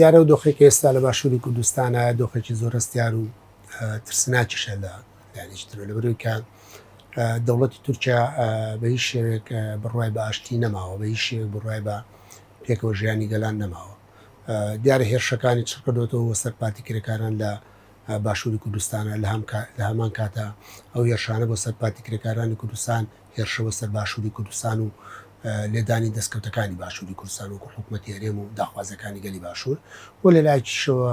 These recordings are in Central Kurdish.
دیارە و دۆخێک ئێستا لە باشووری کوردستانە دۆخێکی زۆر هەستیار و ترسناکیشە لە یانیشتر لەبەرەوەی کە دەوڵەتی تورکیا بە هیچ شێوێک بڕوای بە ئاشتی نەماوە، بە هیچ شێوێک بڕوای بە پێکەوە ژیانی گەلان نەماوە. دیارە هێرشەکانی چ کردوێتەوە سەر پارتی کرێکاران لە باشووری کوردستانە لە هەمان کاتە ئەو هێرشانە بۆ سەر پارتی کرێکارانی کوردستان هێرشەوە سەر باشووری کوردستان و لێدانی دەستکەوتەکانی باشووری کوردستان و حکوومەتی هەرێم و داخوازەکانی گەلی باشوور و لە لایەکیشەوە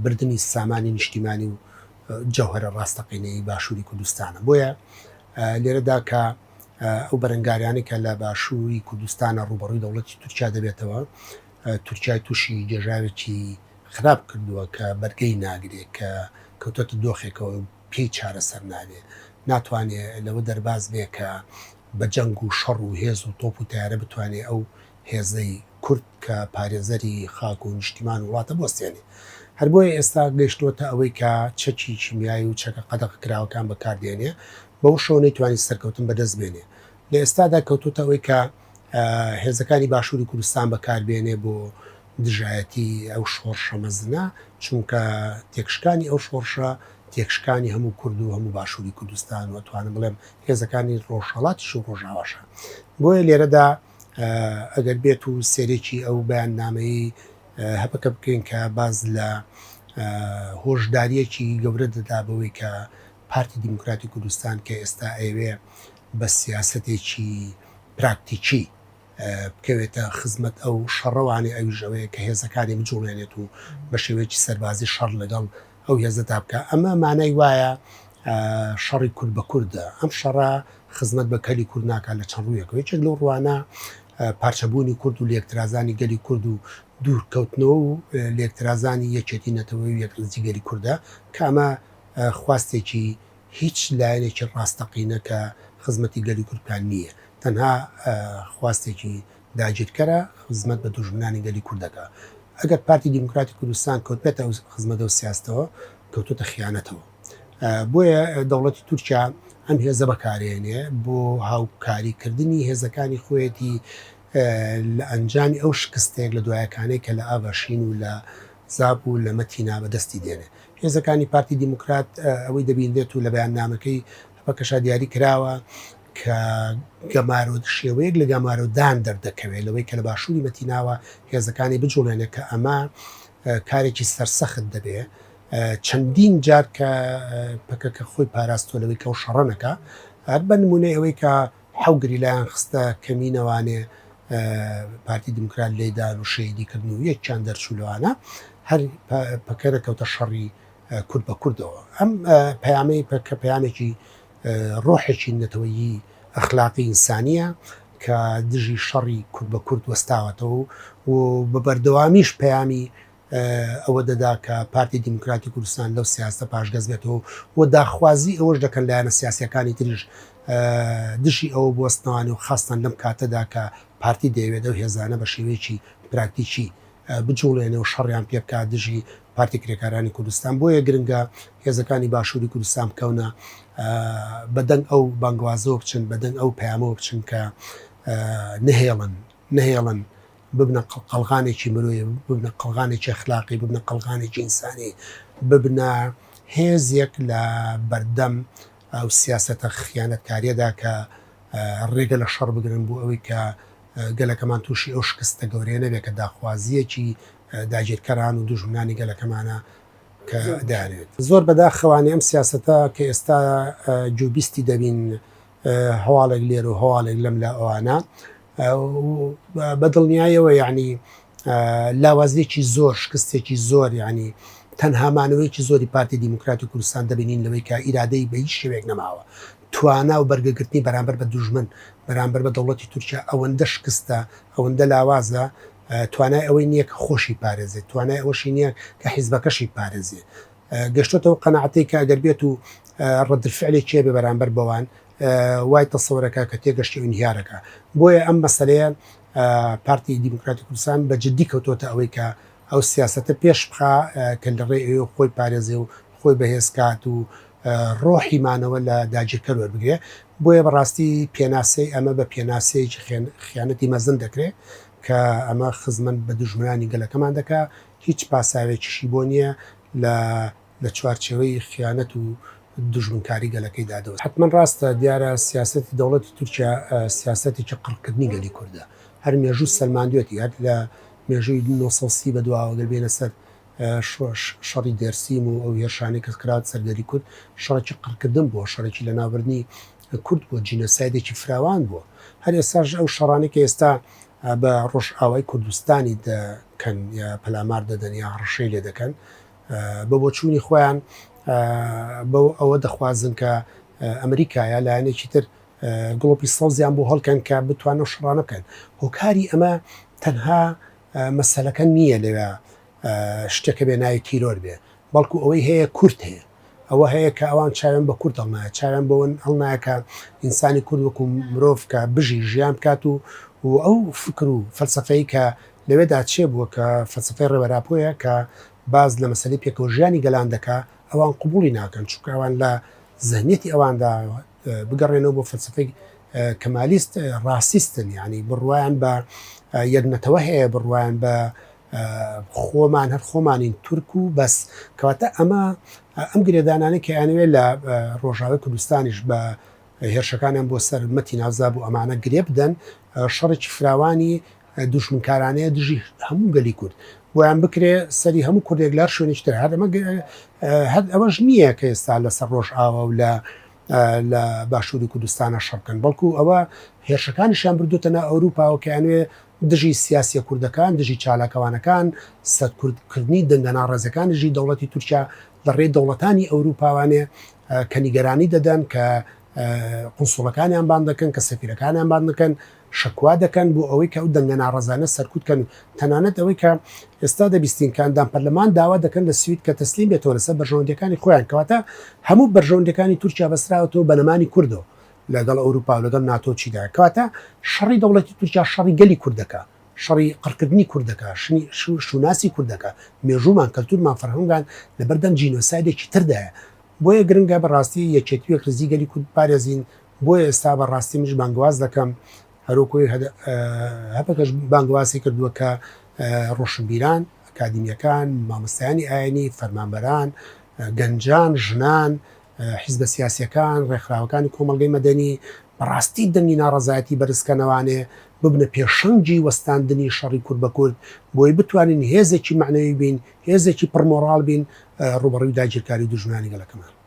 بردننی سامانی نیشتیمانی و جەوهرە ڕاستەقینەی باشووری کوردستانە. بۆیە لێرەدا کە ئەو بەرەنگاریانی کە لە باشووری کوردستانە ڕوبەڕووی دەوڵەتی تورکیا دەبێتەوە، تورکیای تووشی جێژاوێکی خراپ کردووە کە بەرگەی ناگرێت کە کەوتەتە دۆخێکەوە پێی چارەسەر نابێت، ناتوانێت لەوە دەرباز بێ کە بە جەنگ و شەڕ و هێز و تۆپ و تیارە بتوانێت ئەو هێزەی کورد کە پارێزەری خاک و نیشتیمان وڵاتە بۆستێنێ. هەر بۆیە ئێستا گەیشتووەتە ئەوەی کە چەکی کیمیایی و چەکە قەدەق کراوەکان بەکاردێنێ بەو شەوە نەیتوانی سەرکەوتن بەدەست بێنێ. لە ئێستادا کەوتوتە ئەوەی کە هێزەکانی باشووری کوردستان بەکاربێنێ بۆ دژایەتی ئەو شۆڕشە مەزنە، چونکە تێکشکانی ئەو شۆڕشە تێکشکانی هەموو کورد و هەموو باشووری کوردستان و توانم بڵێم هێزەکانی ڕۆژهەڵاتی و ڕۆژاواشە. بۆیە لێرەدا ئەگەر بێت و سێرێکی ئەو بەیاننامەی هەپەکە بکەین کە باز لە هۆشداریەکی گەورە دەدا بەوەی کە پارتی دیموکراتی کوردستان کە ئێستا ئەوێ بە سیاسەتێکی پراکتیکی بکەوێتە خزمەت ئەو شەڕەوانی ئەوژەوەیە کە هێزەکانی بجوڵێنێت و بە شێوەیەکی سەربازی شەڕ لەگەڵ ئەو هێزەتا بکە. ئەمە مانای وایە شەڕی کورد بە کووردە، ئەم شەڕە خزمەت بە کەلی کورد ناکات لە چەند ڕوویەکەوە. یەکێک لەو ڕوانە پارچەبوونی کورد و لێکترازانی گەلی کورد و دوورکەوتنەوە و لێکترازانی یەکێتی نەتەوەی و یەکرزی گەلی کووردە کە ئەمە خواستێکی هیچ لایەنێکی ڕاستەقینە کە خزمەتی گەلی کوردکان نییە، تەنها خواستێکی داگیرکەرە خزمەت بە دوژمنانی گەلی کوردەکە. ئەگەر پارتی دیموکراتی کوردستان کەوت بێتە خزمەتە و سیاستەوە کەوتوتە خیانەتەوە. بۆیە دەوڵەتی تورکیا ئەم هێزە بەکارێنێ بۆ هاوکاریکردنی هێزەکانی خۆیەتی لە ئەنجامی ئەو شکستێک لە دوایەکانەی کە لە ئاڤەشین و لە زاب و لە مەتینا بەدەستی دێنێ. هێزەکانی پارتی دیموکرات ئەوەی دەبیندێت و لە بەیاننامەکەی هەپەکەشا دیاری کراوە کە گەمارۆ شێوەیەک لە گەمارۆدان دەردەکەوێت لەوەی کە لە باشووری مەتیناوە هێزەکانی بجوڵێنێ کە ئەمە کارێکی سەرسەخت دەبێ. چەندین جار کە پەکەکە خۆی پاراستۆ لەوەی کە و شەڕەنەکە هەر بە نمونەی ئەوەی کە حەوگری لایەن خستە کەمینەوانێ پارتی دیموکرات لێدان و شەیدیکردن و یەکیان دەرچوولەوانە هەر پەکەرە کەوتە شەڕی کورد بە کوردەوە. ئەم پەیامەی کە پەیامێکی ڕۆحێکی نەتەوەیی ئەخلاقی ئینسانیە کە دژی شەڕی کورد بە کورد وەستاوەتەوە و بە بەردەوامیش پەیامی ئەوە دەدا کە پارتی دیموکراتی کوردستان لەو سیاستە پاشگەز بێتەوە و داخوازی ئەوەش دەکەن لایەنە سیاسیەکانی تریش دژی ئەوە بوەستنەوانی و خاستان لەم کاتەدا کە پارتی دەیەوێت ئەو هێزانە بە شێوەیەکی پراکتیکی بجوڵێنێ و شەڕیان پێ بکات دژی پارتی کرێکارانی کوردستان. بۆیە گرنگە هێزەکانی باشووری کوردستان بکەونە بەدەنگ ئەو بانگوازەوە بچن، بەدەنگ ئەو پەیامەوە بچن کە نهێڵن ببنە قەڵغانێکی مرۆیە، ببنە قەڵغانێکی ئەخلاقی، ببنە قەڵغانێکی ئینسانی، ببنە هێزێک لە بەردەم ئەو سیاسەتە خیانەتکاریەدا کە ڕێگە لە شەڕ بگرن بۆ ئەوەی کە گەلەکەمان تووشی ئەو شکستە گەورەیە نەبێت کە داخوازیەکی داگیرکەران و دوژمنانی گەلەکەمانە کە دەیانوێت. زۆر بەداخەوانی ئەم سیاسەتە کە ئێستا جوبیستی دەبین هەواڵێک لێر و هەواڵێک لەم لە ئەوانە بەدڵنیایەوە یعنی لاوازیەکی زۆر شکستێکی زۆر ینی تەنهامانەوەیکی زۆری پارتی دیموکراتی کوردستان دەبینین لەوەی کە ئیرادەی بە هیچ شێوێک نەماوە، توانا و بەرگەگرتنی بەرامبەر بە دوژمن بەرامبەر بە دەوڵەتی تورکیا ئەوەندە شکستە ئەوەندە لاوازە توانای ئەوەی نییە کە خۆشی پارێزێت، توانای ئەوەشی نییە کە حیزبەکەشی پارێزێ. گەشتۆتەوە قەناعەتەی کە ئەگەر بێت و ڕەدفعلێکی بێ بەرامبەر بەوان وای تەسەوەرەکە کە تێگەشتی و ئینهیارەکە. بۆیە ئەم مەسەلەیە پارتی دیموکراتی کوردستان بە جددی کەوتۆتە ئەوەی کە ئەو سیاسەتە پێش بخا کە لە ڕێ ئێوە خۆی پارێزێ و خۆی بەهێزکات و ڕۆحیمانەوە لە داگیرکەر وەربگرێ. بۆیە بەڕاستی پێناسەی ئەمە بە پێناسەیەکی خیانەتی مەزن دەکرێت کە ئەمە خزمەت بە دژمنانی گەلەکەمان دەکا هیچ پاساوێکیشی بۆ نییە لە چوارچێوەی خیانەت و دژمنکاری گەلەکەی دادەوە. حتمما ڕاستە دیارە سیاسەتی دەوڵەتی تورکیا سیاسەتێکی قڕکردنی گەلی کوردە. هەر مێژوو سەلماندوێتی هەر لە مێژووی 1930 بەدواوە دەبێنە سەر شەڕی دەرسیم و ئەو هێرشانی کە کرات سەردەری کورد شەڕێکی قڕکردن بووە، شەڕێکی لە ناوبردنی کورد بۆ جینۆسایدێکی فراوان بووە. هەر ئێستاش ئەو شەڕانەی کە ئێستا بە ڕۆژئاوای کوردستانی دەکەن یا پەلامار دەدەن یا ڕەشەی لێ دەکەن بە بۆچوونی خۆیان بەو ئەوە دەخوازن کە ئەمریکایە لایەنێکی تر گڵۆپی سەوزیان بۆ هەڵکەن کە بتوانە شەڕانە بکەن. هۆکاری ئەمە تەنها مەسەلەکە نییە لەوێ شتێکە بێ ناوی تیرۆر بێ، بەڵکو ئەوەی هەیە کورد هەیە، ئەوە هەیە کە ئەوان چاوێن بە کورد هەڵنایە، چاوێن بەون هەڵنایەکە ئینسانی کورد وەکو مرۆڤ کە بژی ژیان بکات و ئەو فکر و فەلسەفەی کە لەوێدا چێ بووە کە فەلسەفەی ڕێبەراپۆیە کە باز لە مەسەلەی پێکەوە ژیانی گەلان دەکا ئەوان قبوڵی ناکەن، چونکە ئەوان لە ذهنیەتی ئەواندا بگەڕێنەوە بۆ فەلسەفەی کەمالیست ڕاسیستن، یعنی بڕوایان بە یەکنەتەوە هەیە، بڕوایان بە خۆمان هەر خۆمانین تورک و بەس. کەواتە ئەمە ئەم گرێدانانەی کە یانوێت لە ڕۆژاوی کوردستانیش بە هێرشەکانیان بۆ سەر مەتی ناوزا بوو ئەمانە گرێ بدەن شەڕێکی فراوانی دوژمنکارانەیە دژی هەموو گەلی کورد بۆیان بکرێ سەری هەموو کوردێک لەر شوێنێکتر هەر ئەوەش نییە کە ئێستا لەسەر ڕۆژئاوا و لە باشووری کوردستانە شەڕکەن، بەڵکو ئەوە هێرشەکانیشیان بردوتەنە ئەوروپاوە کە یانوێ دژی سیاسی کوردەکان، دژی چالاکەوانەکان، سەرکوردکردنی دەنگەنا ڕێزەکان دژی دەوڵەتی تورکیا لە ڕێی دەوڵەتانی ئەوروپاوانێ کە نیگەرانی دەدەن، کە قونسوڵەکانیان بان دەکەن، کە سەفیرەکانیان بان دەکەن، شەکوا دەکەن بۆ ئەوەی کە ئەو دەنگەنا ڕێزانە سەرکوتکەن. تەنانەت ئەوەی کە ئێستا دەبیستینکاندان پەرلەمان داوا دەکەن لە سوید کە تەسلیم بێتەوە لەسەر بەرژەوەندەکانی خۆیان، کەواتە هەموو بەرژەوەندەکانی تورکیا بەسراوەتەوە بەنەمانی کوردەوە لەگەڵ ئەوروپا و لەگەڵ ناتۆ چیدا، کەواتە شەڕی دەوڵەتی تورکیا شەڕی گەلی کوردەکە، شەڕی قڕکردنی کوردەکە، شوناسی کوردەکە، مێژوومان کەلتورمان فەرهەنگان لە بەردەم جینۆسایدێکی تردایە. بۆیە گرنگە بەڕاستی یەکێتی و ڕزی گەلی کورد پارێزین. بۆیە ئێستا بەڕاستی منش بانگواز دەکەم هەروکۆی هەپەکەش بانگوازی کردووە کە ڕۆشنبیران، ئەکادیمیەکان، مامۆستایانی ئاینی، فەرمانبەران، گەنجان، ژنان، حیزبە سیاسیەکان، ڕێکخراوەکانی کۆمەڵگەی مەدەنی بەڕاستی دەنگی ناڕەزایەتی بەرزکەنەوانێ ببنە پێشەنگی وەستاندنی شەڕی کورد بە کورد بۆی بتوانین هێزێکی معنەوی بین، هێزێکی پڕمۆڕاڵ بین ڕوبەڕووی داگیرکاری دژمنانی گەلەکەمان.